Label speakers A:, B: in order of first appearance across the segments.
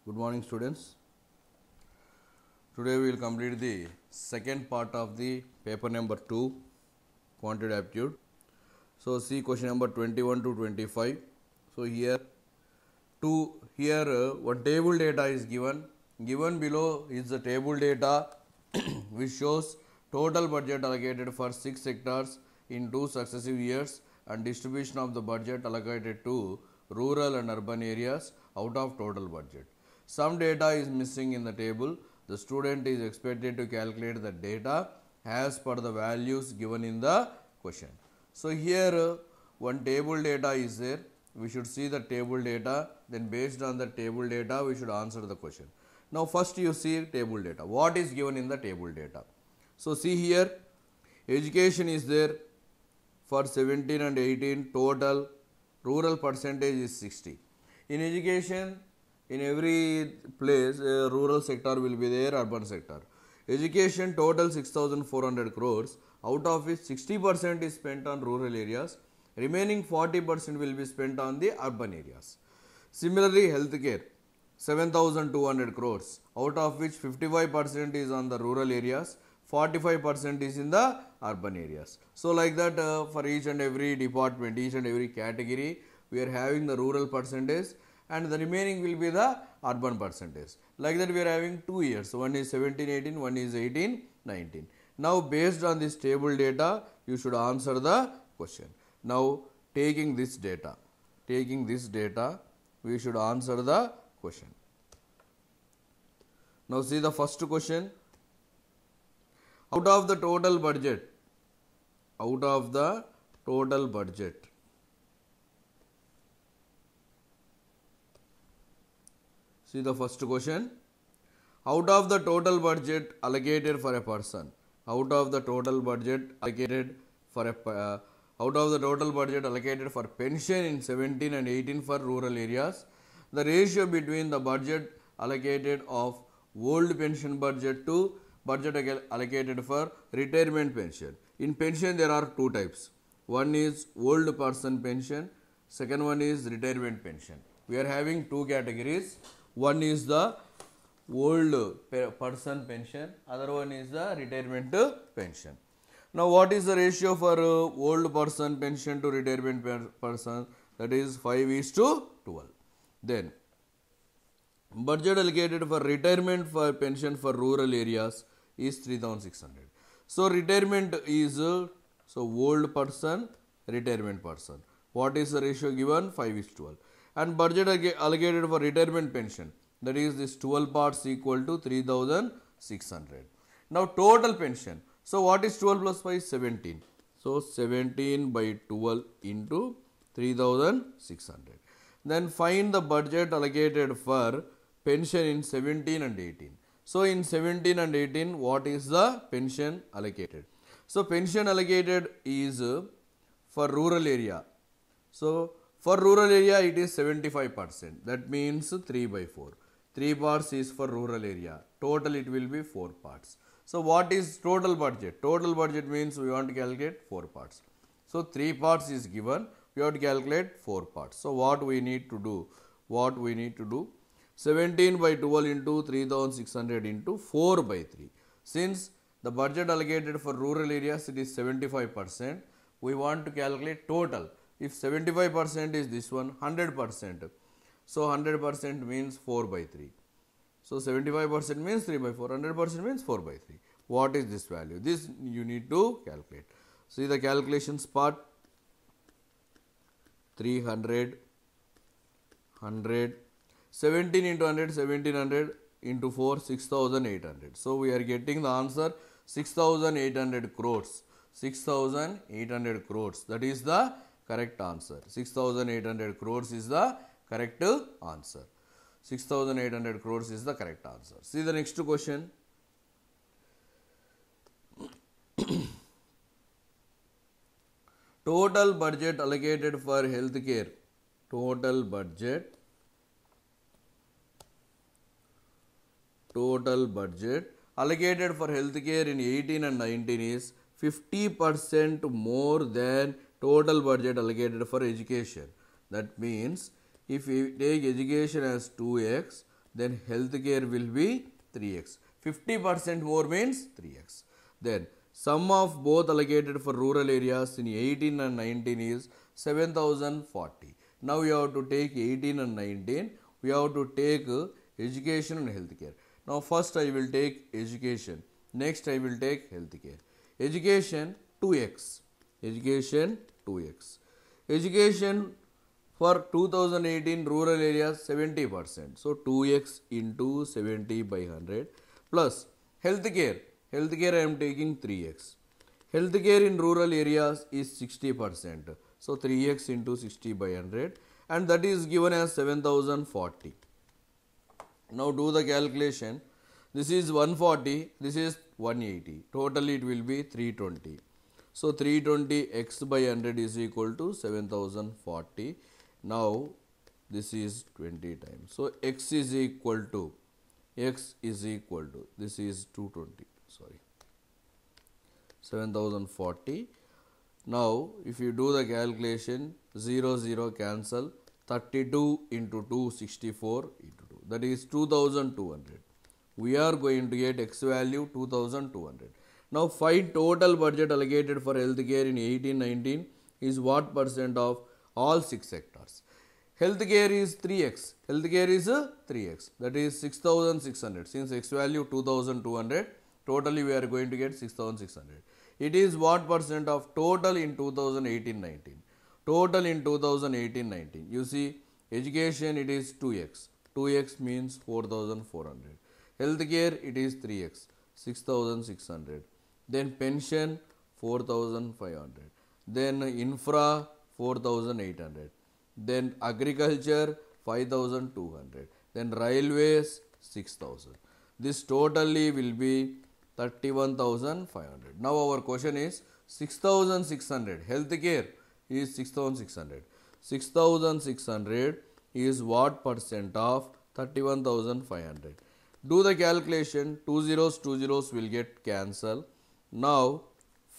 A: Good morning, students. Today we will complete the second part of the paper number 2, quantitative aptitude. So see question number 21 to 25. So here one table data is given. Given below is the table data which shows total budget allocated for 6 sectors in 2 successive years and distribution of the budget allocated to rural and urban areas out of total budget. Some data is missing in the table. The student is expected to calculate the data as per the values given in the question. So here one table data is there. We should see the table data, then based on the table data we should answer the question. Now first you see table data. What is given in the table data? So see here, education is there for 17 and 18, total rural percentage is 60. In education, in every place rural sector will be there, urban sector. Education total 6,400 crores, out of which 60% is spent on rural areas, remaining 40% will be spent on the urban areas. Similarly, healthcare 7,200 crores, out of which 55% is on the rural areas, 45% is in the urban areas. So like that for each and every department, each and every category, we are having the rural percentage and the remaining will be the urban percentage. Like that we are having 2 years, one is 17-18, one is 18-19. Now based on this table data, you should answer the question. Now taking this data, we should answer the question. Now see the first question. Out of the total budget, see the first question. Out of the total budget allocated for a person, out of the total budget allocated for pension in 17 and 18 for rural areas, the ratio between the budget allocated of old pension budget to budget allocated for retirement pension. In pension there are two types. One is old person pension, second one is retirement pension. We are having two categories. One is the old person pension, other one is the retirement pension. Now what is the ratio for old person pension to retirement person? That is 5:12. Then budget allocated for retirement for pension for rural areas is 3,600. So retirement is old person, retirement person. What is the ratio given? 5:12. And budget allocated for retirement pension, that is this 12 parts equal to 3,600. Now total pension. So what is 12 plus 5? 17. So 17 by 12 into 3,600. Then find the budget allocated for pension in 17 and 18. So in 17 and 18, what is the pension allocated? So pension allocated is for rural area. So for rural area it is 75%. That means 3 by 4. 3 parts is for rural area. Total it will be 4 parts. So what is total budget? Total budget means we want to calculate 4 parts. So 3 parts is given. We have to calculate 4 parts. So what we need to do? 17 by 12 into 3,600 into 4 by 3. Since the budget allocated for rural areas it is 75%, we want to calculate total. If 75% is this one, 100%. So 100% means 4 by 3. So 75% means 3 by 4, 100% means 4 by 3. What is this value? This you need to calculate. See the calculations part. 300, 100, 17 into 100, 1700 into 4, 6,800. So we are getting the answer 6,800 crores. 6,800 crores. That is the correct answer. 6,800 crores is the correct answer. 6,800 crores is the correct answer. See the next question. Total budget allocated for healthcare. Total budget allocated for healthcare in 18 and 19 is 50% more than total budget allocated for education. That means if we take education as 2x, then healthcare will be 3x. 50% more means 3x. Then sum of both allocated for rural areas in 18 and 19 is 7040. Now you have to take 18 and 19. We have to take education and healthcare. Now first I will take education. Next I will take healthcare. Education 2x. Education 2x. Education for 2018 rural areas 70%. So 2x into 70 by 100 plus healthcare. Healthcare I am taking 3x. Healthcare in rural areas is 60%. So 3x into 60 by 100 and that is given as 7040. Now do the calculation. This is 140, this is 180. Totally it will be 320. So 320 x by 100 is equal to 7040. Now this is 20 times. So x is equal to this is 220, sorry, 7040. Now if you do the calculation, 0 0 cancel, 32 into 2 64 into 2, that is 2200. We are going to get x value 2200. Now find total budget allocated for healthcare in 18-19 is what percent of all 6 sectors. Healthcare is 3x. Healthcare is 3x. That is 6600. Since x value 2200, totally we are going to get 6600. It is what percent of total in 2018-19. Total in 2018-19. You see, education it is 2x. 2x means 4400. Healthcare it is 3x. 6600. Then pension 4500. Then infra 4800. Then agriculture 5200. Then railways 6000. This totally will be 31,500. Now our question is 6600. Healthcare is 6600. 6600 is what percent of 31,500? Do the calculation. 2 zeros will get cancelled. Now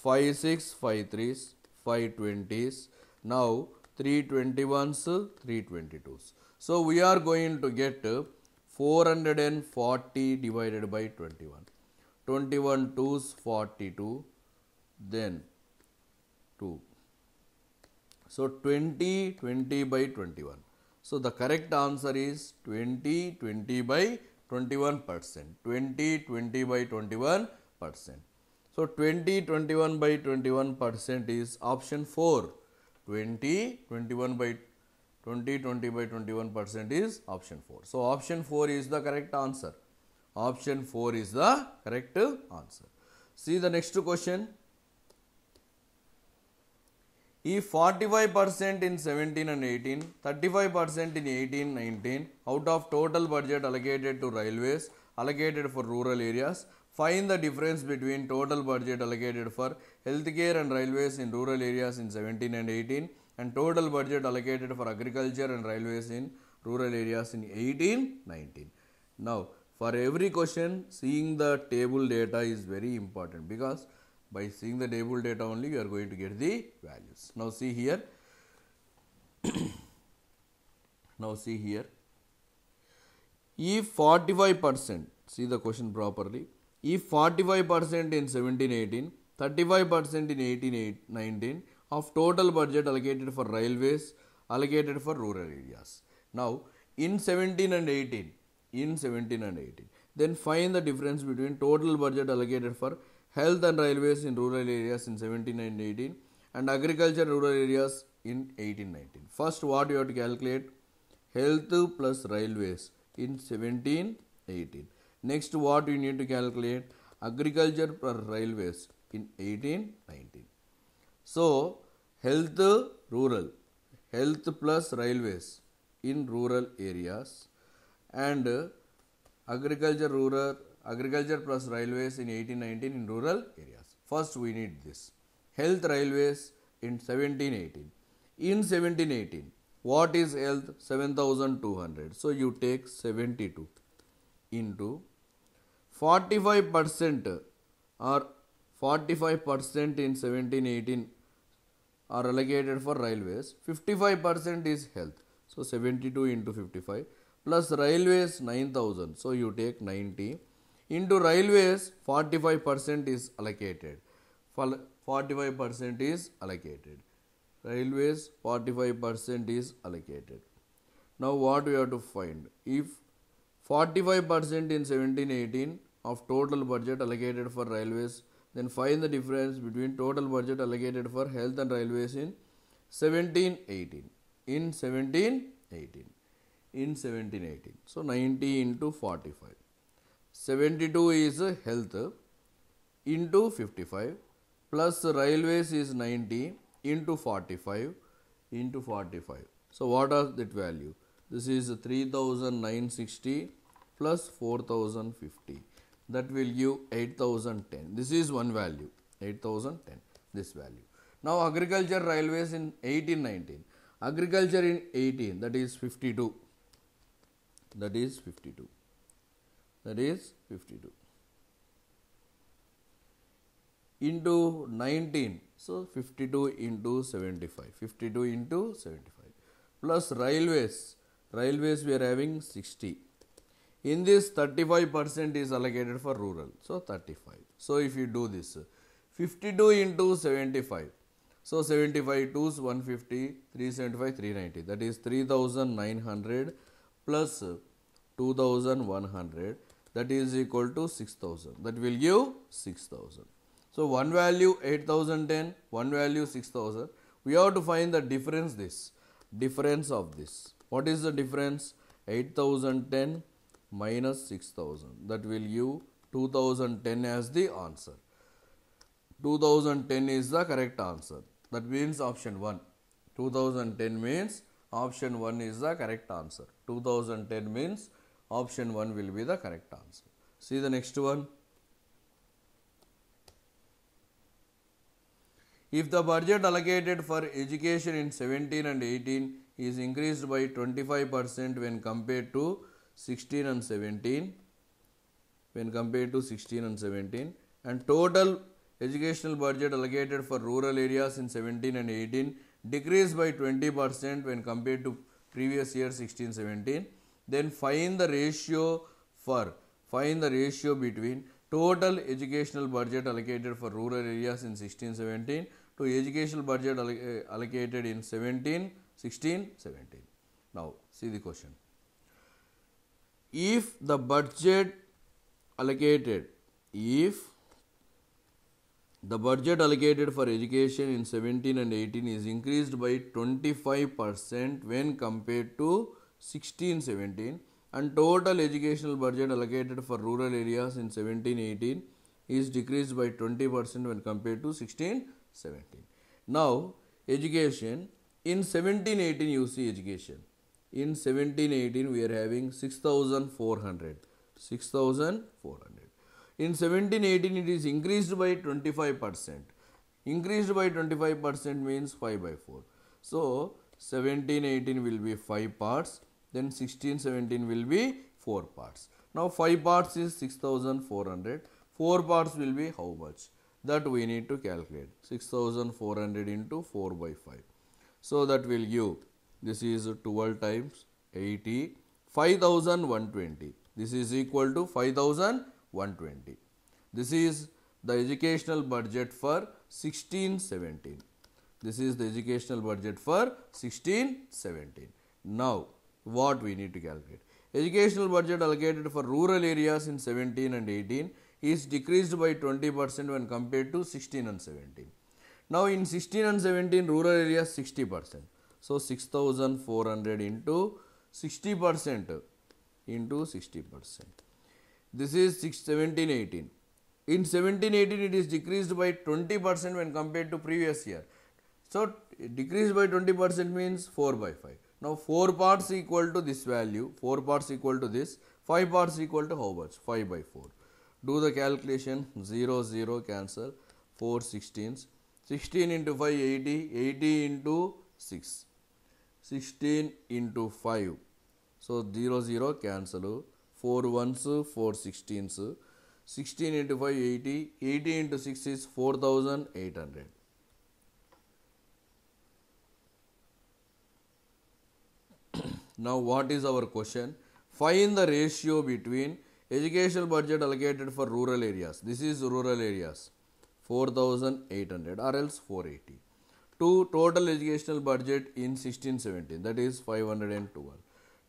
A: 5 6 5 3s, 5 20s. Now 321s, 322s. So we are going to get 440 divided by 21. 21 2s 42, then 2. So 20 by 21. So the correct answer is 20 by 21%. 20 by 21%. So 20 by 21% is option 4. 20 by 21% is option 4. So option 4 is the correct answer. Option 4 is the correct answer. See the next question. If 45% in 17 and 18, 35% in 18, 19 out of total budget allocated to railways, allocated for rural areas, find the difference between total budget allocated for healthcare and railways in rural areas in 17 and 18 and total budget allocated for agriculture and railways in rural areas in 18, 19. Now, for every question, seeing the table data is very important because by seeing the table data only, you are going to get the values. Now see here. If 45%, see the question properly. If 45% in 17-18, 35% in 18-19 of total budget allocated for railways, allocated for rural areas. Now in 17 and 18, then find the difference between total budget allocated for health and railways in rural areas in 17 and 18 and agriculture rural areas in 18-19. First what you have to calculate? Health plus railways in 17-18. Next what you need to calculate? Agriculture plus railways in 18-19. So health rural, health plus railways in rural areas and agriculture plus railways in 18-19 in rural areas. First we need this. Health railways in 17-18. In 17-18, what is health? 7,200. So you take 72 into 45% or 45% in 17-18 are allocated for railways. 55% is health. So 72 into 55. plus railways 9,000. So you take 90 into railways 45% is allocated. 45% is allocated. Railways 45% is allocated. Now what we have to find? If 45% in 17-18 of total budget allocated for railways, then find the difference between total budget allocated for health and railways in 17-18. In 17-18. In 17-18. So 90 into 45. 72 is health into 55 plus railways is 90 into 45 into 45. So what are that value? This is 3,960 plus 4,050. That will give 8,010. This is one value, 8,010, this value. Now agriculture railways in 18-19. Agriculture in 18, that is 52. That is 52. That is 52. Into 19. So 52 into 75. 52 into 75. Plus railways. Railways we are having 60. In this 35% is allocated for rural. So 35. So if you do this, 52 into 75. So 75 2s 150, 375, 390. That is 3,900 plus 2,100. That is equal to 6,000. That will give 6,000. So one value 8,010, one value 6,000. We have to find the difference this. Difference of this. What is the difference? 8,010 minus 6,000. That will give 2,010 as the answer. 2010 is the correct answer. That means option 1. 2010 means option 1 is the correct answer. 2010 means option 1 will be the correct answer. See the next one. If the budget allocated for education in 17 and 18 is increased by 25% when compared to 16 and 17, and total educational budget allocated for rural areas in 17 and 18 decreased by 20% when compared to previous year 16-17, then find the ratio between total educational budget allocated for rural areas in 16-17 to educational budget allocated in 16-17. Now see the question. If the budget allocated for education in 17 and 18 is increased by 25% when compared to 16-17, and total educational budget allocated for rural areas in 17-18 is decreased by 20% when compared to 16-17. Now education in 17-18, you see education. In 17-18 we are having 6,400. In 17-18 it is increased by 25%. Increased by 25% means 5 by 4. So 17-18 will be 5 parts. Then 16-17 will be 4 parts. Now 5 parts is 6,400. 4 parts will be how much? That we need to calculate. 6,400 into 4 by 5. So that will give, this is 12 times 80, 5,120. This is equal to 5,120. This is the educational budget for 16-17. This is the educational budget for 16-17. Now what we need to calculate? Educational budget allocated for rural areas in 17 and 18 is decreased by 20% when compared to 16 and 17. Now in 16 and 17 rural areas 60%. So 6,400 into 60%. This is 17-18. In 17-18 it is decreased by 20% when compared to previous year. So decreased by 20% means 4 by 5. Now 4 parts equal to this value, 4 parts equal to this, 5 parts equal to how much? 5 by 4. Do the calculation, 0, 0 cancel, 4 16s, 16 into 5 80, 80 into 6, 16 into 5. So 0, 0 cancel, 4 ones, 4 16s, 16 into 5 80, 80 into 6 is 4,800. Now what is our question? Find the ratio between educational budget allocated for rural areas. This is rural areas, 4,800 or else 480. To total educational budget in 16-17, that is 512.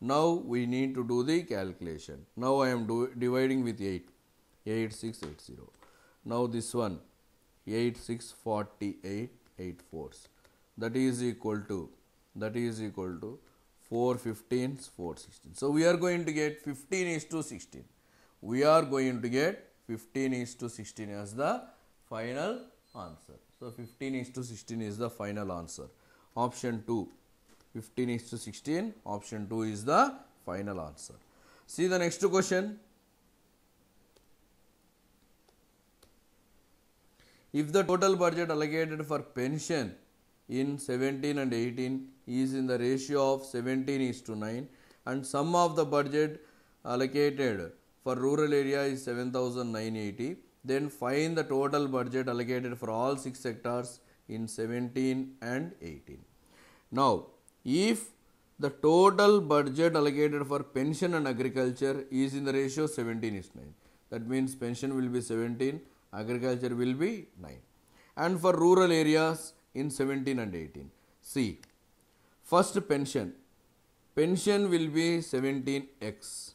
A: Now we need to do the calculation. Now I am dividing with 8, 8680. Now this one, 8648, 8 fours. That is equal to 4 15s, 4 16. So we are going to get 15:16. We are going to get 15:16 as the final answer. So 15:16 is the final answer. Option 2. 15:16. Option 2 is the final answer. See the next question. If the total budget allocated for pension in 17 and 18 is in the ratio of 17:9 and sum of the budget allocated for rural area is 7,980, then find the total budget allocated for all 6 sectors in 17 and 18. Now, if the total budget allocated for pension and agriculture is in the ratio 17:9, that means pension will be 17, agriculture will be 9. And for rural areas in 17 and 18. See, first pension will be 17x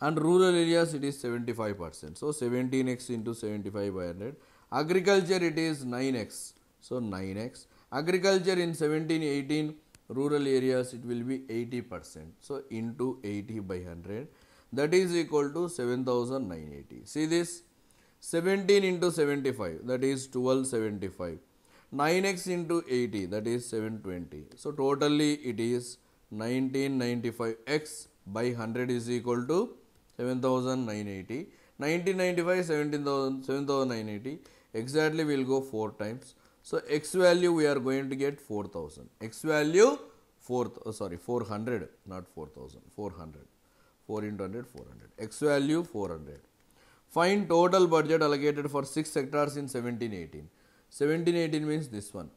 A: and rural areas it is 75%. So 17x into 75 by 100. Agriculture it is 9x. So 9x. Agriculture in 17-18, rural areas it will be 80%. So into 80 by 100. That is equal to 7,980. See this? 17 into 75, that is 1275. 9x into 80, that is 720. So totally it is 1995x by 100 is equal to 7,980. 1995, 7,980. Exactly we will go 4 times. So x value we are going to get 4,000. X value 400, not 4,000, 400. 4 into 100, 400. X value 400. Find total budget allocated for 6 sectors in 17-18. 17-18 means this one.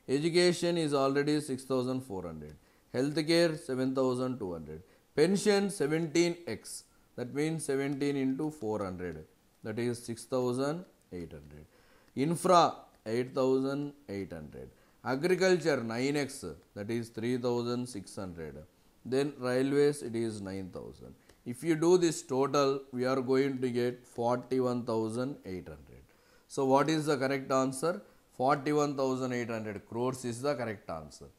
A: Education is already 6,400. Healthcare 7,200. Pension 17x. That means 17 into 400. That is 6,800. Infra 8,800. Agriculture 9x. That is 3,600. Then railways it is 9,000. If you do this total, we are going to get 41,800. So what is the correct answer? 41,800 crores is the correct answer.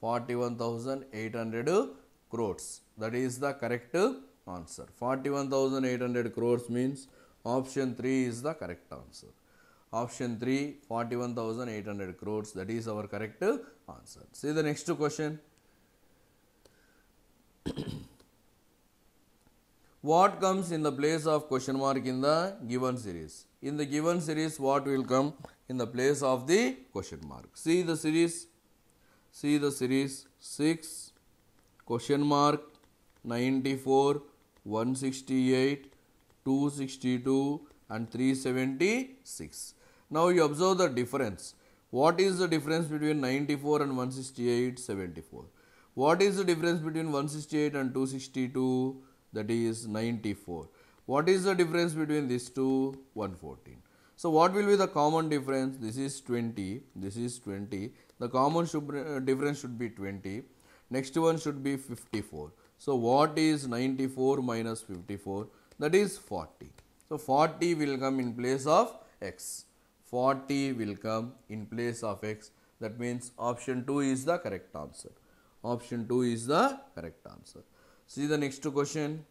A: 41,800 crores. That is the correct answer. 41,800 crores means option 3 is the correct answer. Option 3, 41,800 crores. That is our correct answer. See the next question. What comes in the place of question mark in the given series? In the given series, what will come in the place of the question mark? See the series 6, question mark, 94, 168, 262 and 376. Now you observe the difference. What is the difference between 94 and 168? 74. What is the difference between 168 and 262? That is 94. What is the difference between these two? 114. So what will be the common difference? This is 20. This is 20. The common difference should be 20. Next one should be 54. So what is 94 minus 54? That is 40. So 40 will come in place of x. 40 will come in place of x. That means option 2 is the correct answer. Option 2 is the correct answer. See the next question.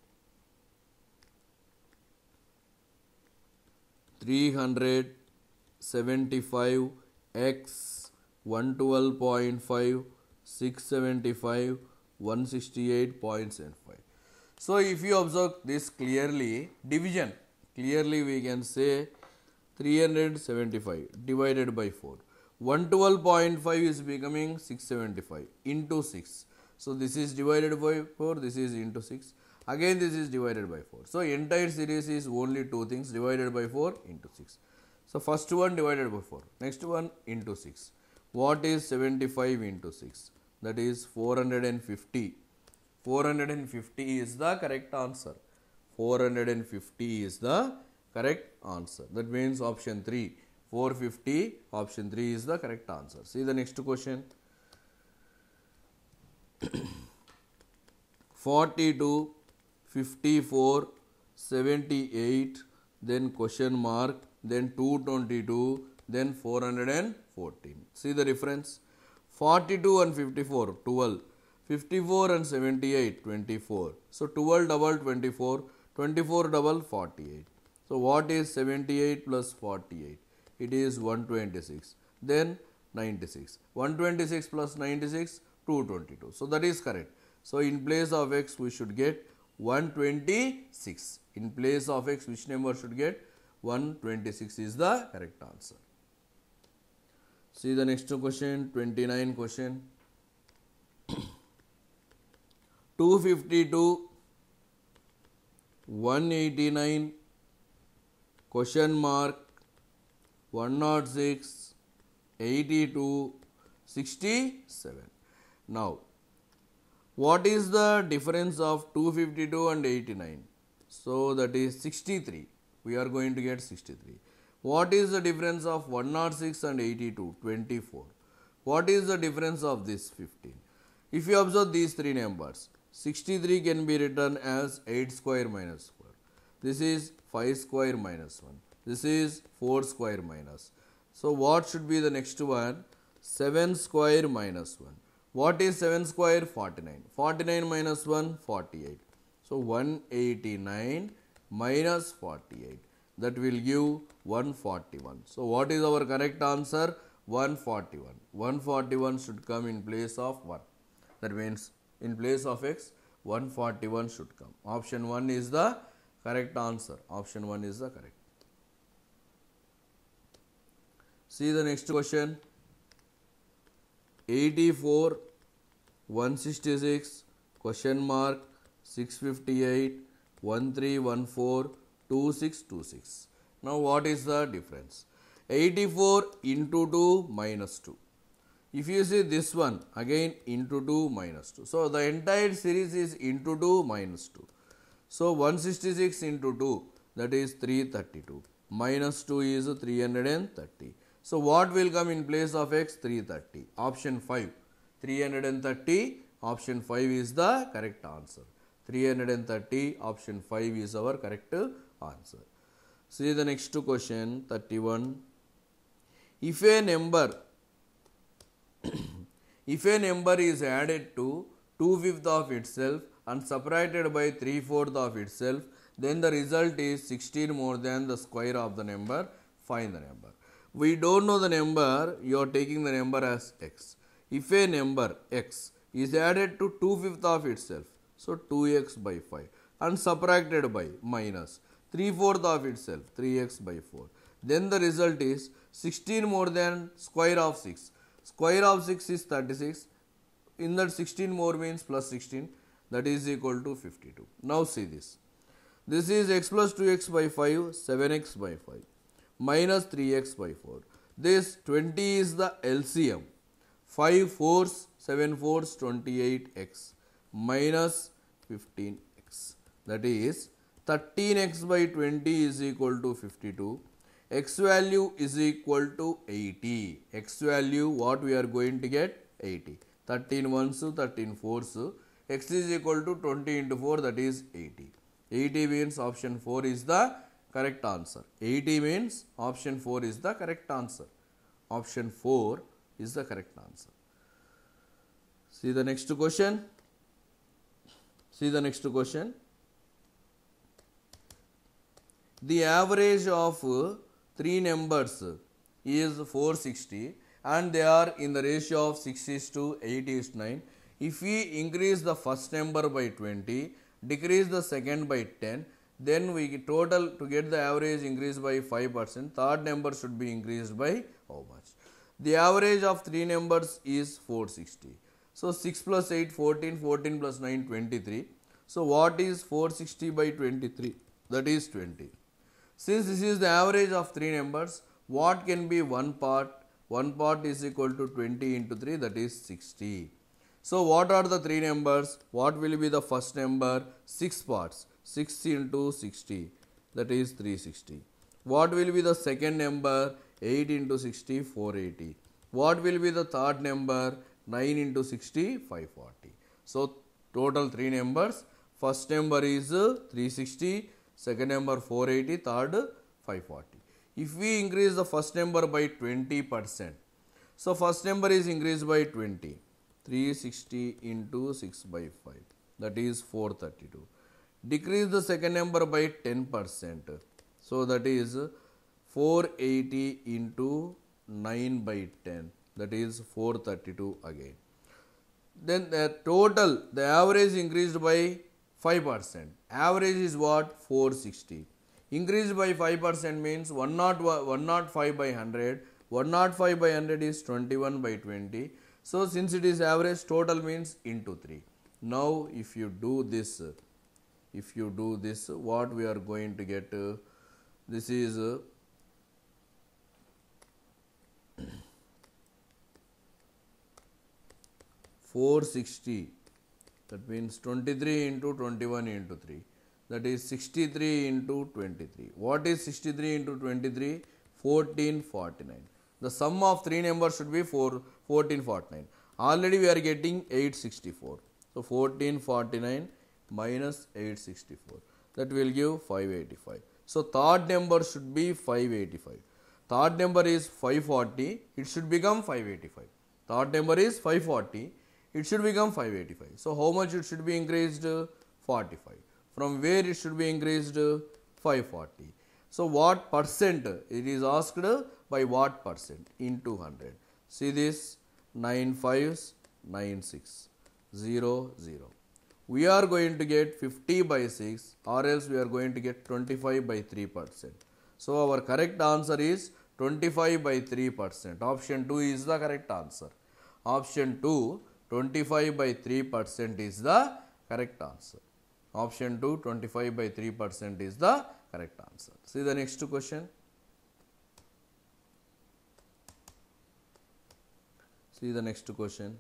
A: 375 x 112.5 675 168.75. So if you observe this clearly, division, clearly we can say 375 divided by 4. 112.5 is becoming 675 into 6. So this is divided by 4, this is into 6. Again this is divided by 4. So entire series is only two things, divided by 4 into 6. So first one divided by 4, next one into 6. What is 75 into 6? That is 450. 450 is the correct answer. 450 is the correct answer. That means option 3. 450, option 3 is the correct answer. See the next question. 42, 54, 78, then question mark, then 222, then 414. See the difference. 42 and 54, 12. 54 and 78, 24. So 12 double 24, 24 double 48. So what is 78 plus 48? It is 126. Then 96. 126 plus 96, 222. So that is correct. So in place of x we should get 126. In place of x which number should get? 126 is the correct answer. See the next question, 29 question. 252, 189, question mark, 106, 82, 67. Now, what is the difference of 252 and 89? So, that is 63. We are going to get 63. What is the difference of 106 and 82? 24. What is the difference of this? 15. If you observe these three numbers, 63 can be written as 8 square minus 4. This is 5 square minus 1. This is 4 square minus. So, what should be the next one? 7 square minus 1. What is 7 square? 49. 49 minus 1, 48. So, 189 minus 48. That will give 141. So, what is our correct answer? 141. 141 should come in place of 1. That means in place of x, 141 should come. Option 1 is the correct answer. Option 1 is the correct. See the next question. 84, 166, question mark, 658, 1314, 2626. Now what is the difference? 84 into 2 minus 2. If you see this one, again into 2 minus 2. So the entire series is into 2 minus 2. So 166 into 2, that is 332. Minus 2 is 330. So what will come in place of x? 330. Option 5. 330. Option 5 is the correct answer. 330. Option 5 is our correct answer. See the next question, 31. If a number is added to 2/5 of itself and separated by 3/4 of itself, then the result is 16 more than the square of the number. Find the number. We don't know the number, you are taking the number as x. If a number x is added to 2/5 of itself, so 2x by 5, and subtracted by minus 3/4 of itself, 3x by 4, then the result is 16 more than square of 6. Square of 6 is 36. In that 16 more means plus 16, that is equal to 52. Now see this. This is x plus 2x by 5, 7x by 5, minus 3x by 4. This 20 is the LCM. 5 fours, 7 fours, 28x, minus 15x. That is 13x by 20 is equal to 52. X value is equal to 80. X value, what we are going to get? 80. 13 ones, 13 fours. X is equal to 20 into 4, that is 80. 80 means option 4 is the correct answer. 80 means option 4 is the correct answer. Option 4 is the correct answer. See the next question. See the next question. The average of three numbers is 460 and they are in the ratio of 6:8:9. If we increase the first number by 20, decrease the second by 10, then we total to get the average increase by 5%. Third number should be increased by how much? The average of three numbers is 460. So 6 plus 8, 14, 14 plus 9, 23. So what is 460 by 23? That is 20. Since this is the average of three numbers, what can be one part? One part is equal to 20 into 3, that is 60. So what are the three numbers? What will be the first number? 6 parts. 6 into 60, that is 360. What will be the second number? 8 into 60, 480. What will be the third number? 9 into 60, 540. So total three numbers. First number is 360, second number 480, third 540. If we increase the first number by 20%, so first number is increased by 20. 360 into 6 by 5, that is 432. Decrease the second number by 10%. So that is 480 into 9 by 10, that is 432 again. Then the total, the average increased by 5%. Average is what? 460. Increased by 5% means 105 by 100. 105 by 100 is 21 by 20. So since it is average, total means into 3. Now if you do this, what we are going to get? This is 460. That means 23 into 21 into 3. That is 63 into 23. What is 63 into 23? 1449. The sum of three numbers should be 1449. Already we are getting 864. So 1449 minus 864. That will give 585. So third number should be 585. Third number is 540. It should become 585. Third number is 540. It should become 585. So how much it should be increased? 45. From where it should be increased? 540. So what percent? It is asked by what percent? Into 100. See this, 9 5s, 9 6, 0 0. We are going to get 50 by 6, or else we are going to get 25 by 3%. So our correct answer is 25 by 3%. Option 2 is the correct answer. Option 2, 25 by 3% is the correct answer. Option 2, 25 by 3% is the correct answer. See the next question. See the next question.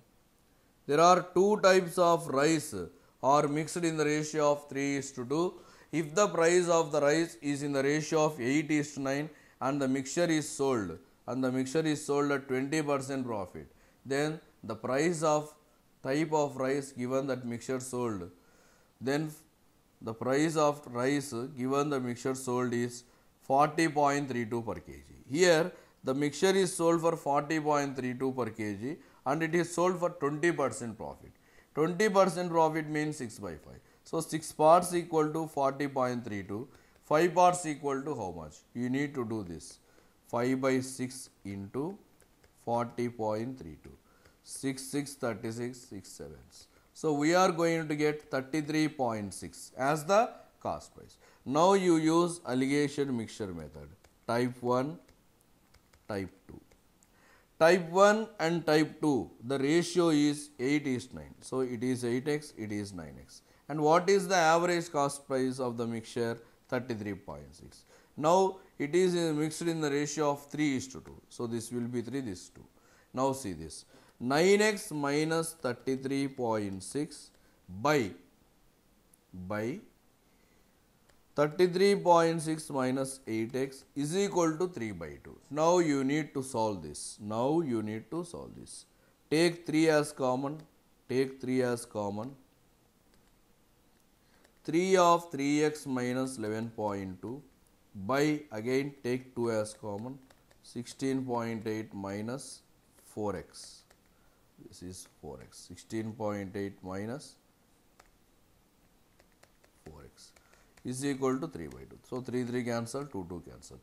A: There are two types of rice are mixed in the ratio of 3:2. If the price of the rice is in the ratio of 8:9 and the mixture is sold at 20% profit, then the price of type of rice given that mixture sold, then the price of rice given the mixture sold is 40.32 per kg. Here the mixture is sold for 40.32 per kg and it is sold for 20% profit. 20% profit means 6 by 5. So 6 parts equal to 40.32. 5 parts equal to how much? You need to do this. 5 by 6 into 40.32. 6 6 36, 6 sevens. So we are going to get 33.6 as the cost price. Now you use alligation mixture method. Type 1, type 2. Type 1 and type 2, the ratio is 8:9. So it is 8x, it is 9x. And what is the average cost price of the mixture? 33.6. Now it is mixed in the ratio of 3:2. So this will be 3, this 2. Now see this. 9x minus 33.6 by 33.6 minus 8x is equal to 3 by 2. Now you need to solve this. Take 3 as common. 3 of 3x minus 11.2 by, again take 2 as common, 16.8 minus 4x. This is 4x. 16.8 minus 4x is equal to 3 by 2. So 3 cancel, 2 cancel.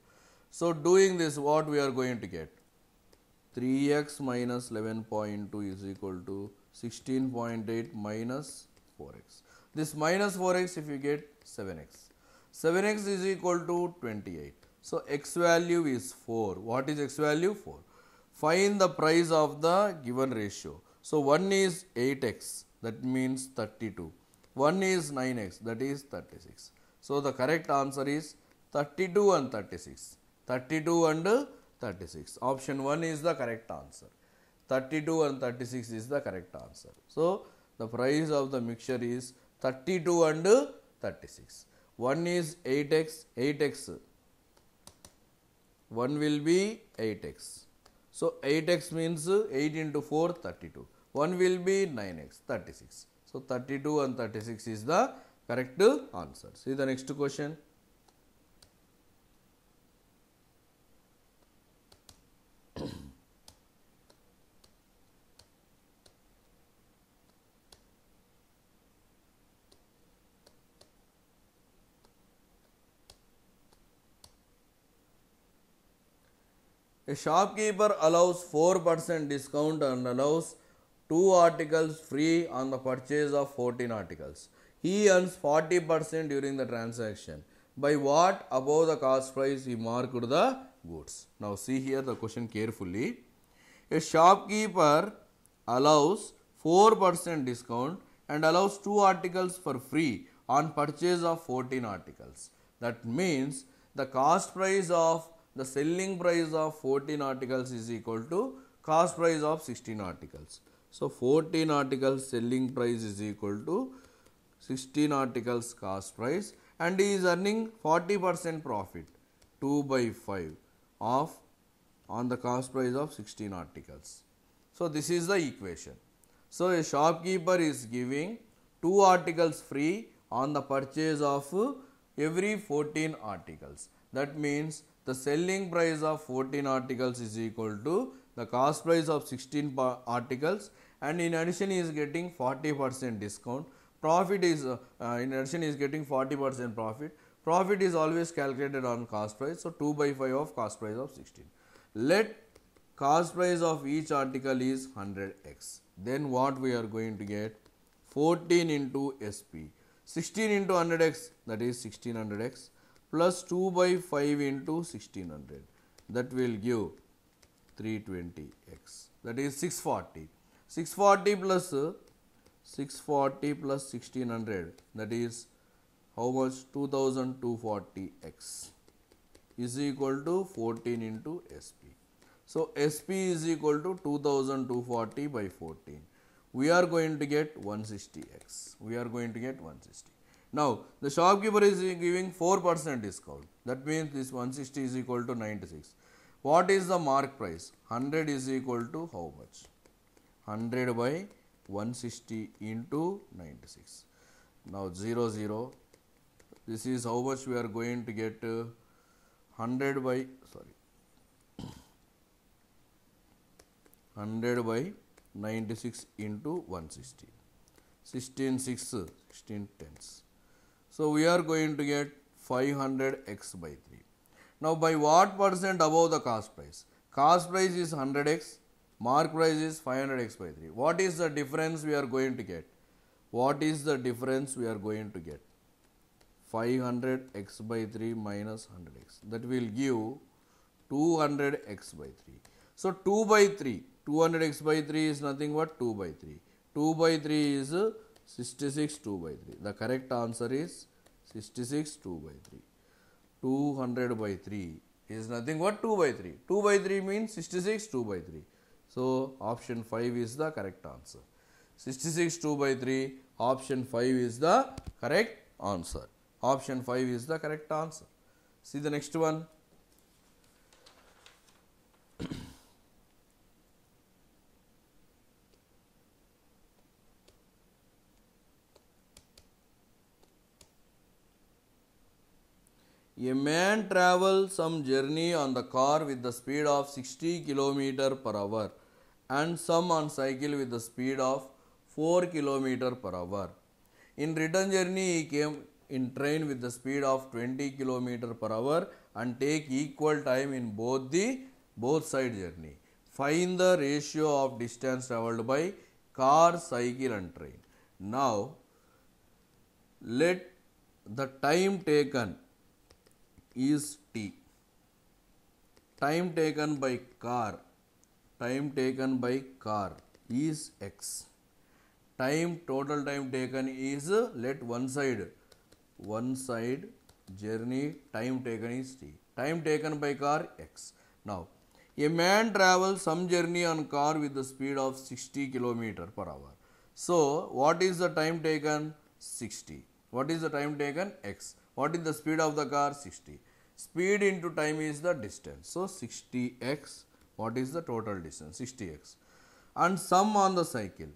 A: So doing this, what we are going to get? 3x minus 11.2 is equal to 16.8 minus 4x. This minus 4x, if you get 7x. 7x is equal to 28. So x value is 4. What is x value? 4. Find the price of the given ratio. So 1 is 8x, that means 32. 1 is 9x, that is 36. So the correct answer is 32 and 36. 32 and 36. Option 1 is the correct answer. 32 and 36 is the correct answer. So the price of the mixture is 32 and 36. One is 8x, 8x. One will be 8x. So 8x means 8 into 4, 32. One will be 9x, 36. So 32 and 36 is the correct answer. See the next question. A shopkeeper allows 4% discount and allows 2 articles free on the purchase of 14 articles. He earns 40% during the transaction. By what above the cost price he marked the goods? Now see here the question carefully. A shopkeeper allows 4% discount and allows 2 articles for free on purchase of 14 articles. That means the cost price of the selling price of 14 articles is equal to cost price of 16 articles. So 14 articles selling price is equal to 16 articles cost price, and he is earning 40% profit, 2 by 5 of on the cost price of 16 articles. So this is the equation. So a shopkeeper is giving 2 articles free on the purchase of every 14 articles. That means the selling price of 14 articles is equal to the cost price of 16 articles, and in addition he is getting 40% discount. Profit is in addition he is getting 40% profit. Profit is always calculated on cost price. So 2 by 5 of cost price of 16. Let cost price of each article is 100x. Then what we are going to get? 14 into SP. 16 into 100x, that is 1600x, plus 2 by 5 into 1600, that will give 320x, that is 640. 640 plus 1600, that is how much? 2240x is equal to 14 into SP. So SP is equal to 2240 by 14. We are going to get 160x. We are going to get 160. Now the shopkeeper is giving 4% discount. That means this 160 is equal to 96. What is the mark price? 100 is equal to how much? 100 by 160 into 96. Now 0, 0. This is how much we are going to get? 100 by 96 into 160. 16 6, 16 tens. So we are going to get 500x by 3. Now by what percent above the cost price? Cost price is 100x, mark price is 500x by 3. What is the difference we are going to get? What is the difference we are going to get? 500x by 3 minus 100x. That will give 200x by 3. So 2 by 3, 200x by 3 is nothing but 2 by 3. 2 by 3 is 66 2 by 3. The correct answer is 66 2 by 3. 200 by 3 is nothing but 2 by 3. 2 by 3 means 66 2 by 3. So option 5 is the correct answer. 66 2 by 3, option 5 is the correct answer. Option 5 is the correct answer. See the next one. A man travels some journey on the car with the speed of 60 km per hour and some on cycle with the speed of 4 km per hour. In return journey he came in train with the speed of 20 km per hour and take equal time in both side journey. Find the ratio of distance travelled by car, cycle and train. Now let the time taken is T. Time taken by car is X. Total time taken is, let one side journey time taken is T. Time taken by car X. Now A man travels some journey on car with the speed of 60 km per hour. So, what is the time taken? 60. What is the time taken? X. What is the speed of the car? 60. Speed into time is the distance. So, 60x. What is the total distance? 60x. And sum on the cycle.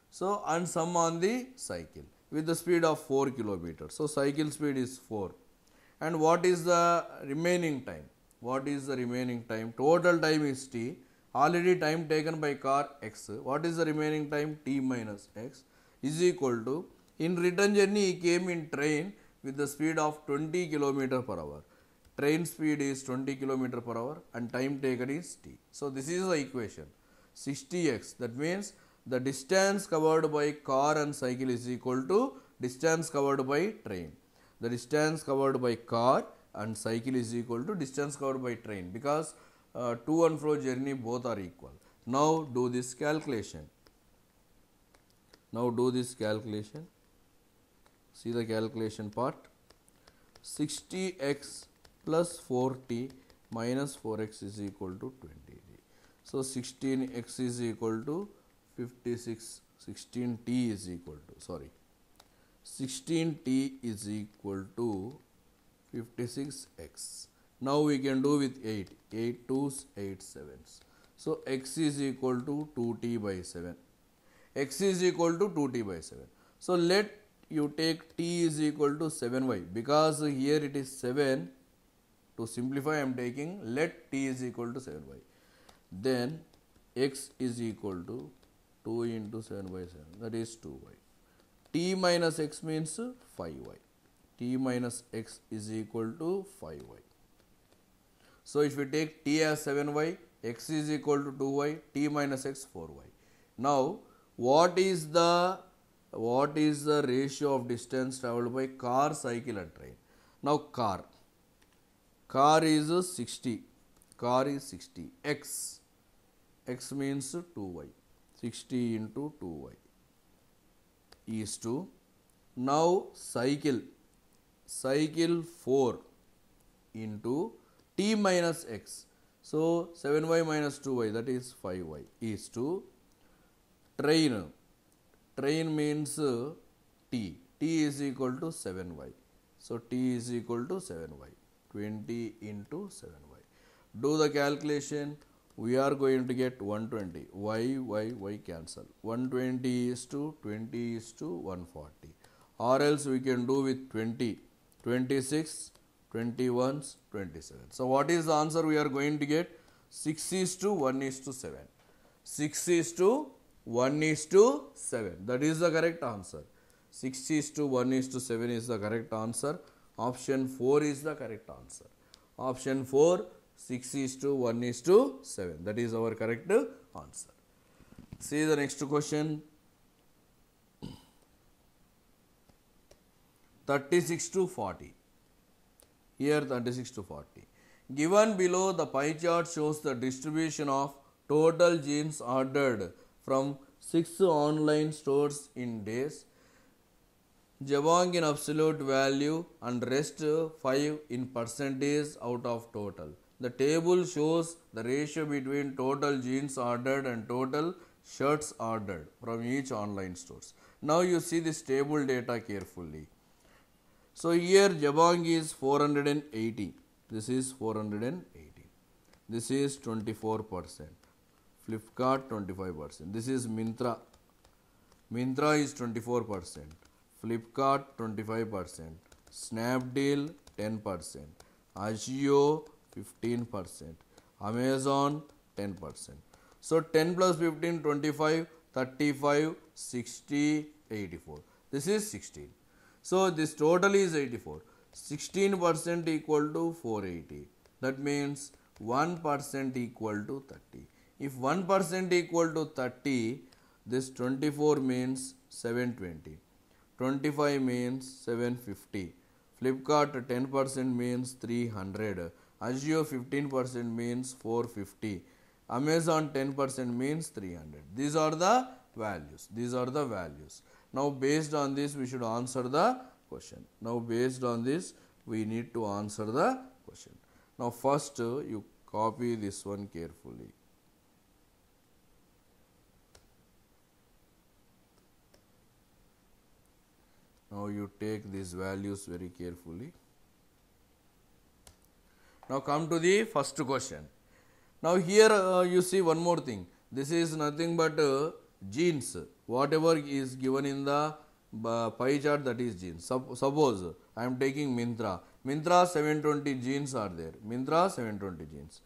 A: So, and sum on the cycle with the speed of 4 kilometers. So, cycle speed is 4. And what is the remaining time? What is the remaining time? Total time is t. Already time taken by car x. What is the remaining time? T minus x is equal to, in return journey he came in train with the speed of 20 km per hour. Train speed is 20 km per hour and time taken is t. So, this is the equation 60x. That means the distance covered by car and cycle is equal to distance covered by train. The distance covered by car and cycle is equal to distance covered by train, because to and fro journey both are equal. Now do this calculation. Now do this calculation. See the calculation part. 60x plus 4t minus 4x is equal to 20t. So 16x is equal to 56. 16t is equal to, sorry, 16t is equal to 56x. Now we can do with 8. 8 2s, 8 7s. So x is equal to 2t by 7. X is equal to 2t by 7. So let you take t is equal to 7y, because here it is 7. To simplify I am taking let t is equal to 7y. Then x is equal to 2 into 7 by 7, that is 2y. T minus x means 5y. T minus x is equal to 5y. So if we take t as 7y, x is equal to 2y, t minus x 4y. Now what is the ratio of distance travelled by car, cycle and train? Now car is 60. Car is 60. X means 2y. 60 into 2y is to, now cycle 4 into t minus x. So 7y minus 2y, that is 5y, is to train. Train means t. T is equal to 7y. So t is equal to 7y. 20 into 7y. Do the calculation. We are going to get 120. Y cancel. 120 is to 20 is to 140. Or else we can do with 20. 26, 21s, 27. So what is the answer we are going to get? 6 is to 1 is to 7. 6 is to 1 is to 7. That is the correct answer. 6 is to 1 is to 7 is the correct answer. Option 4 is the correct answer. Option 4, 6 is to 1 is to 7. That is our correct answer. See the next question. 36 to 40. Here 36 to 40. Given below, the pie chart shows the distribution of total jeans ordered from 6 online stores in days, Jabong in absolute value and rest 5 in percentage out of total. The table shows the ratio between total jeans ordered and total shirts ordered from each online stores. Now you see this table data carefully. So here Jabong is 480. This is 480. This is 24%. Flipkart 25%. This is Myntra. Myntra is 24%. Flipkart 25%. Snapdeal 10%. Ajio 15%. Amazon 10%. So 10 plus 15, 25, 35, 60, 84. This is 16. So this total is 84. 16% equal to 480. That means 1% equal to 30. If 1% equal to 30, this 24 means 720. 25 means 750. Flipkart 10% means 300. Ajio 15% means 450. Amazon 10% means 300. These are the values. These are the values. Now based on this we should answer the question. Now based on this we need to answer the question. Now first you Copy this one carefully. Now you take these values very carefully. Now come to the first question. Now here you see one more thing. This is nothing but genes. Whatever is given in the pie chart, that is genes. Suppose I am taking Myntra. Myntra 720 genes are there. Myntra 720 genes.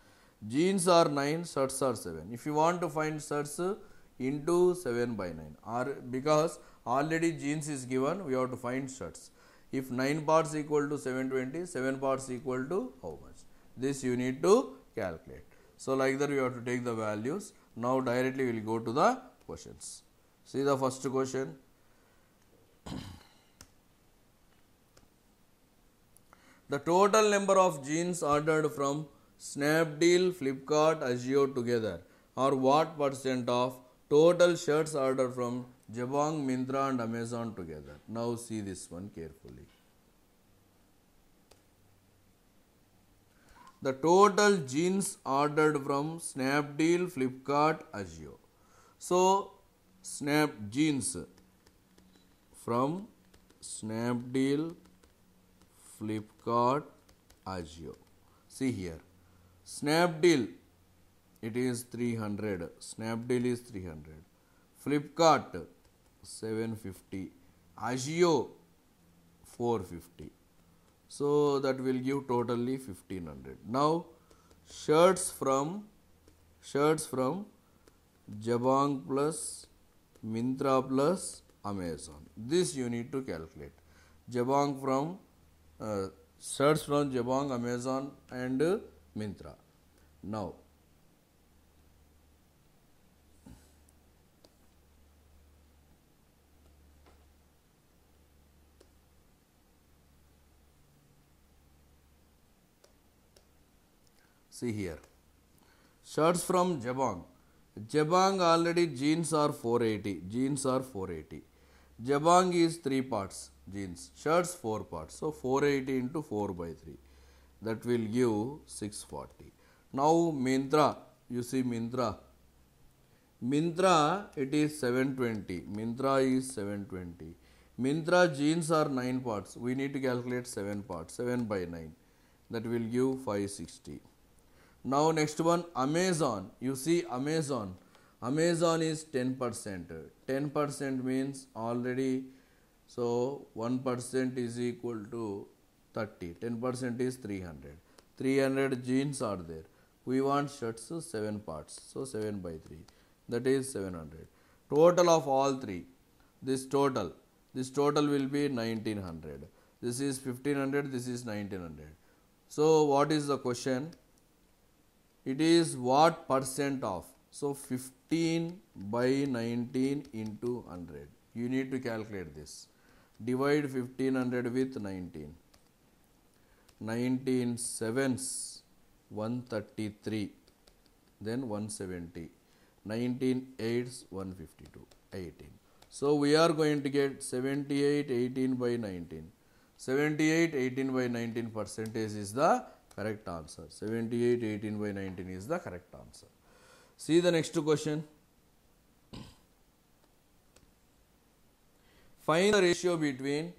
A: Genes are 9, certs are 7. If you want to find certs, into 7 by 9. Or because already genes is given, we have to find certs. If 9 parts equal to 720, 7 parts equal to how much? This you need to calculate. So like that we have to take the values. Now directly we will go to the questions. See the first question. The total number of genes ordered from Snapdeal, Flipkart, Ajio together are what percent of total shirts ordered from Jabong, Myntra and Amazon together? Now see this one carefully. The total jeans ordered from Snapdeal, Flipkart, Ajio. So Snap jeans from Snapdeal, Flipkart, Ajio. See here, Snapdeal it is 300. Snapdeal is 300. Flipkart 750. Ajio 450. So that will give totally 1500. Now shirts from Jabong plus Myntra plus Amazon. This you need to calculate. Jabong from shirts from Jabong, Amazon and Myntra. Now see here, shirts from Jabong. Jabong already jeans are 480. Jeans are 480. Jabong is 3 parts jeans. Shirts 4 parts. So 480 into 4 by 3. That will give 640. Now Myntra. You see Myntra. Myntra it is 720. Myntra is 720. Myntra jeans are 9 parts. We need to calculate 7 parts. 7 by 9. That will give 560. Now next one Amazon. You see Amazon. Amazon is 10%. 10% means already, so 1% is equal to 30. 10% is 300. 300 jeans are there. We want shirts 7 parts. So 7 by 3. That is 700. Total of all three. This total will be 1900. This is 1500. This is 1900. So what is the question? It is what percent of? So 15 by 19 into 100. You need to calculate this. Divide 1500 with 19. 19 sevens 133. Then 170. 19 eights 152. 18. So we are going to get 78 18 by 19. 78 18 by 19 percentage is the correct answer. 78 18 by 19 is the correct answer. See the next question. Find the ratio between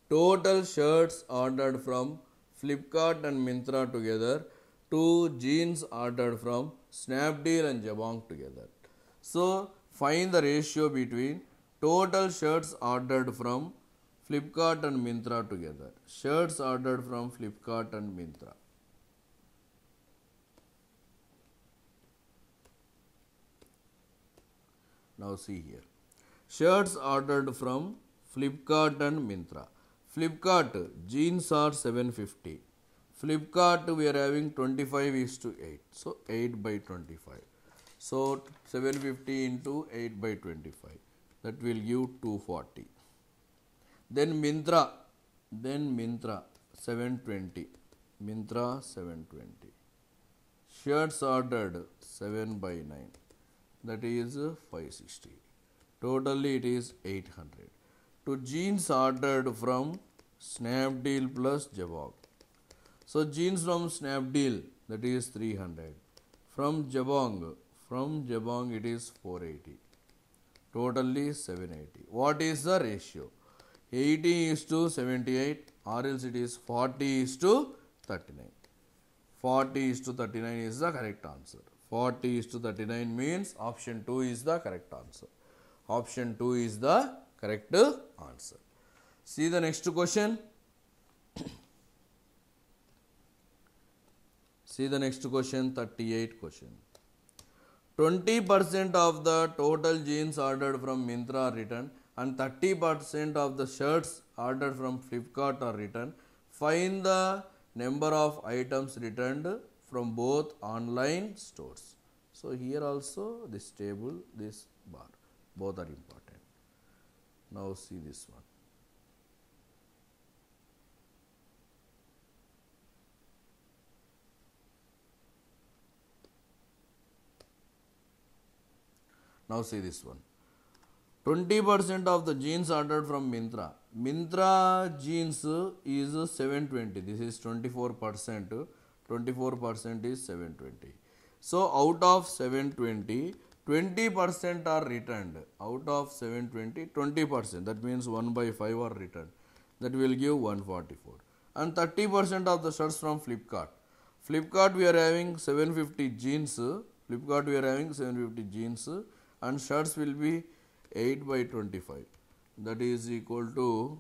A: total shirts ordered from Flipkart and Myntra together to jeans ordered from Snapdeal and Jabong together. So find the ratio between total shirts ordered from Flipkart and Myntra together. Shirts ordered from Flipkart and Myntra. Now see here. Shirts ordered from Flipkart and Myntra. Flipkart jeans are 750. Flipkart we are having 25 is to 8. So 8 by 25. So 750 into 8 by 25. That will give 240. Then Myntra 720. Myntra 720. Shirts ordered 7 by 9. That is 560. Totally it is 800. To jeans ordered from Snapdeal plus Jabong. So jeans from Snapdeal that is 300. From Jabong it is 480. Totally 780. What is the ratio? 80 is to 78, or else it is 40 is to 39. 40 is to 39 is the correct answer. 40 is to 39 means option 2 is the correct answer. Option 2 is the correct answer. See the next question. See the next question, 38 question. 20% of the total jeans ordered from Myntra are returned and 30% of the shirts ordered from Flipkart are returned. Find the number of items returned from both online stores. So here also this table, this bar, both are important. Now see this one. Now see this one. 20% of the jeans ordered from Myntra. Myntra jeans is 720. This is 24%. 24% is 720. So out of 720, 20% are returned. Out of 720, 20%. That means 1 by 5 are returned. That will give 144. And 30% of the shirts from Flipkart. Flipkart we are having 750 jeans. Flipkart we are having 750 jeans. And shirts will be 8 by 25, that is equal to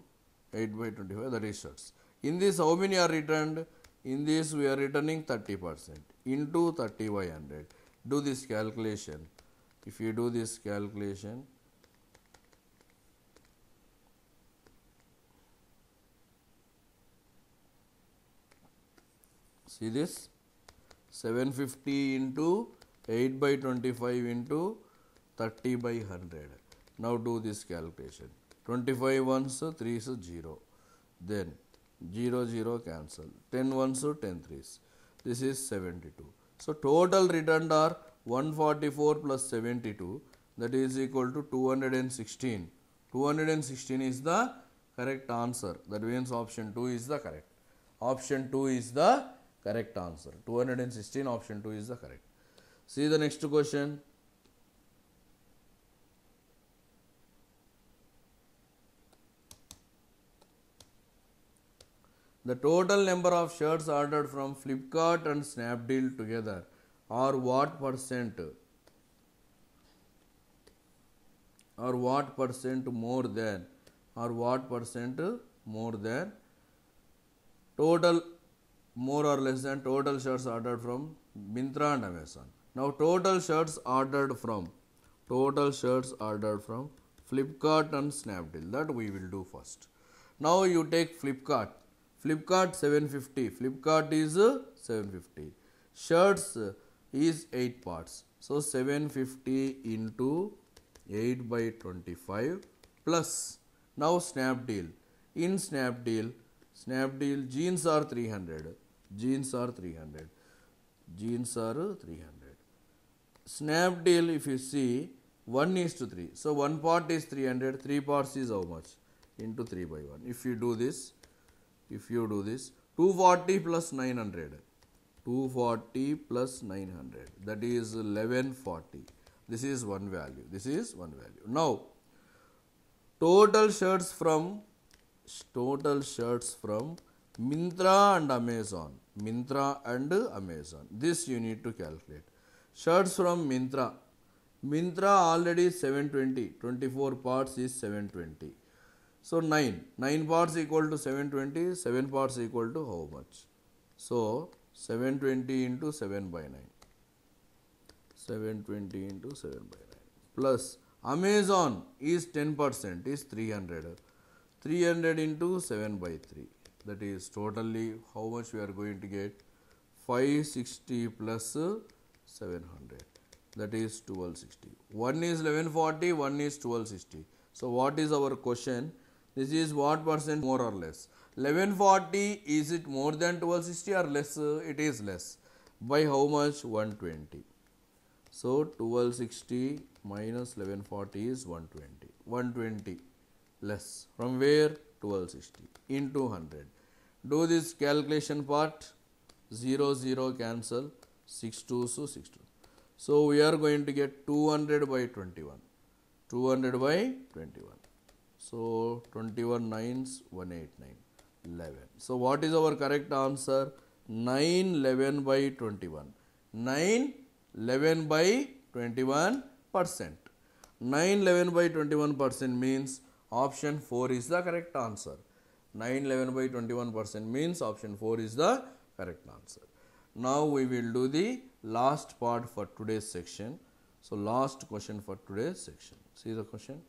A: 8 by 25, that is shirts. In this how many are returned? In this we are returning 30% into 30 by 100. Do this calculation. If you do this calculation, see this, 750 into 8 by 25 into 30 by 100. Now do this calculation. 25 ones, 3 is 0. Then 0, 0 cancel. 10 ones, 10 threes. This is 72. So total returned are 144 plus 72. That is equal to 216. 216 is the correct answer. That means option 2 is the correct. Option 2 is the correct answer. 216, option 2 is the correct. See the next question. The total number of shirts ordered from Flipkart and Snapdeal together are what percent? Or what percent more than? Or what percent more than? Total more or less than total shirts ordered from Myntra and Amazon. Now total shirts ordered from Flipkart and Snapdeal. That we will do first. Now you take Flipkart. Flipkart 750. Flipkart is 750. Shirts is 8 parts. So 750 into 8 by 25 plus. Now Snapdeal. In Snapdeal jeans are 300. Jeans are 300. Jeans are 300. Snapdeal, if you see, 1 is to 3. So 1 part is 300. 3 parts is how much? Into 3 by 1. If you do this, 240 plus 900. 240 plus 900. That is 1140. This is one value. This is one value. Now, total shirts from Myntra and Amazon. Myntra and Amazon. This you need to calculate. Shirts from Myntra. Myntra already 720. 24 parts is 720. So 9 parts equal to 720. 7 parts equal to how much? So 720 into 7 by 9. 720 into 7 by 9. Plus Amazon is 10%, is 300. 300 into 7 by 3. That is totally how much we are going to get? 560 plus 700. That is 1260. One is 1140, one is 1260. So what is our question? This is what percent more or less? 1140, is it more than 1260 or less? It is less. By how much? 120. So 1260 minus 1140 is 120. 120 less. From where? 1260 into 100. Do this calculation part. 0 0 cancel, 6 2 so 6 2. So we are going to get 200 by 21. 200 by 21. So 21 9s 189 11. So what is our correct answer? 9 11 by 21. 9 11 by 21%. 9 11 by 21% means option 4 is the correct answer. 9 11 by 21% means option 4 is the correct answer. Now we will do the last part for today's section. So last question for today's section. See the question.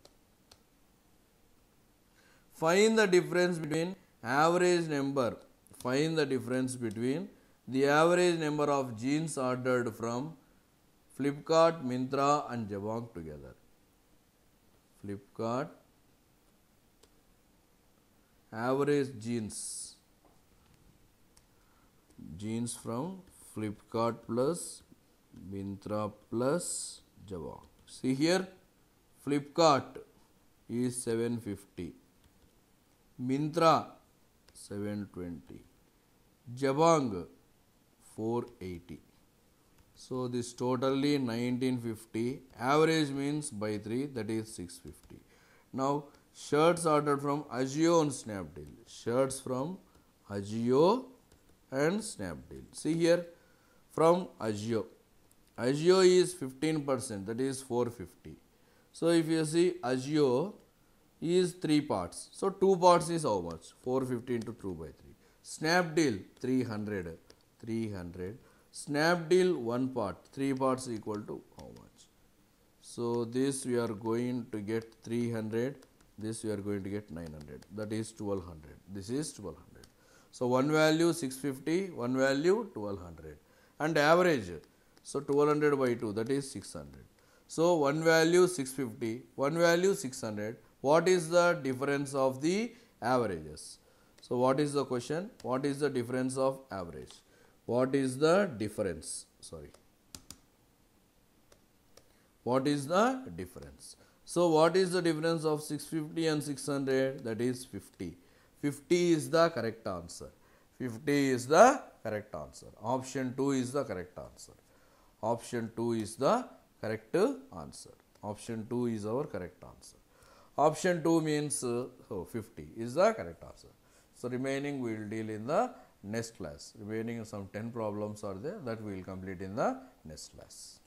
A: Find the difference between average number. Find the difference between the average number of jeans ordered from Flipkart, Myntra and Jabong together. Flipkart, average jeans from Flipkart plus Myntra plus Jabong. See here, Flipkart is 750, Myntra 720, Jabong 480. So this totally 1950. Average means by 3, that is 650. Now shirts ordered from Ajio and Snapdeal. Shirts from Ajio and Snapdeal. See here, from Ajio. Ajio is 15%, that is 450. So if you see, Ajio is 3 parts. So 2 parts is how much? 450 into 2 by 3. Snapdeal 300. 300. Snapdeal 1 part. 3 parts equal to how much? So this we are going to get 300. This we are going to get 900. That is 1200. This is 1200. So one value 650, one value 1200. And average. So 1200 by 2, that is 600. So one value 650, one value 600. What is the difference of the averages? So what is the question? What is the difference of average? What is the difference? Sorry. What is the difference? So what is the difference of 650 and 600? That is 50. 50 is the correct answer. 50 is the correct answer. Option 2 is the correct answer. Option 2 is the correct answer. Option 2 is our correct answer. Option 2 means 50 is the correct answer. So remaining we will deal in the next class. Remaining some 10 problems are there, that we will complete in the next class.